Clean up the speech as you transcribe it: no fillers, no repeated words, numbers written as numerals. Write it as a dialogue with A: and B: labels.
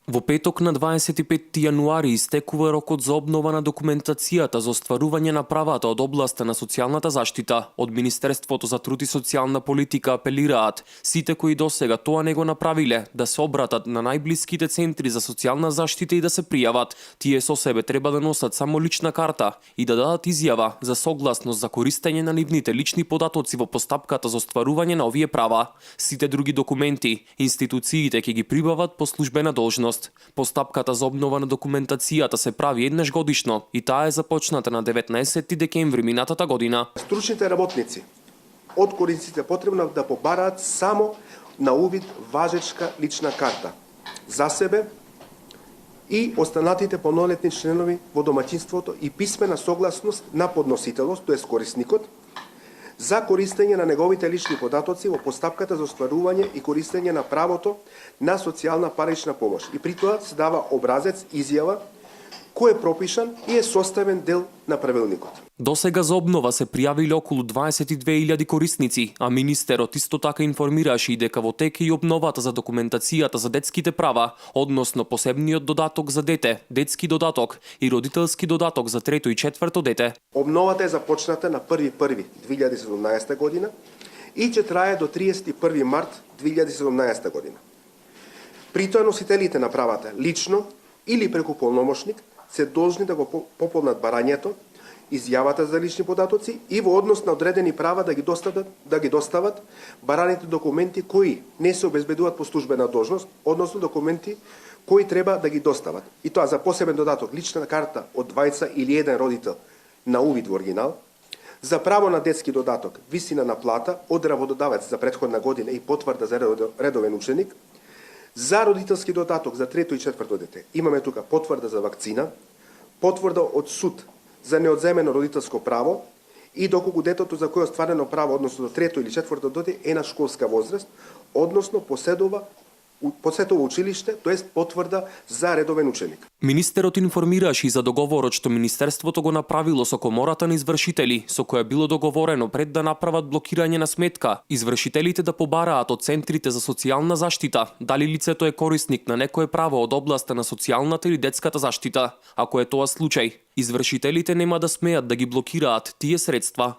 A: Во петок на 25 јануари истекува рокот за обнова на документацијата за остварување на правата од областа на социјалната заштита. Од Министерството за труд и социјална политика апелираат сите кои досега тоа не го направиле да се обратат на најблиските центри за социјална заштита и да се пријават. Тие со себе треба да носат само лична карта и да дадат изјава за согласност за користење на нивните лични податоци во постапката за остварување на овие права. Сите други документи институциите ќе ги прибават по службена должност. Постапката за обнова на документацијата се прави еднаш годишно и таа е започната на 19 декември минатата година.
B: Стручните работници од корисниците потребно да побараат само на увид важечка лична карта за себе и останатите полнолетни членови во домаќинството и писмена согласност на подносителот, тоест корисникот, за користење на неговите лични податоци во постапката за остварување и користење на правото на социјална парична помош. И при тоа се дава образец, изјава, кој е пропишан и е составен дел на правилникот.
A: Досега за обнова се пријавиле околу 22.000 корисници, а министерот исто така информираше и дека во тек и обновата за документацијата за детските права, односно посебниот додаток за дете, детски додаток и родителски додаток за трето и четврто дете.
B: Обновата е започната на 1.1.2017 година и ќе трае до 31 март 2017 година. При тоа носителите на правата лично или преку полномошник се должни да го пополнат барањето, изјавата за лични податоци и во однос на одредени права да ги достават бараните документи кои не се обезбедуваат по службена должност, односно документи кои треба да ги достават. И тоа за посебен додаток лична карта од двајца или еден родител на увид во оригинал, за право на детски додаток висина на плата од работодавец за претходна година и потврда за редовен ученик, за родителски додаток за трето и четврто дете имаме тука потврда за вакцина, потврда од суд за неодземено родителско право и доколку детето за кое е остварено право, односно до трето или четврто дете, е на школска возраст, односно поседува училиште, тоест потврда за редовен ученик.
A: Министерот информираше и за договорот што Министерството го направило со Комората на извршители, со која било договорено пред да направат блокирање на сметка, извршителите да побараат од центрите за социјална заштита дали лицето е корисник на некое право од областа на социјалната или детската заштита. Ако е тоа случај, извршителите нема да смеат да ги блокираат тие средства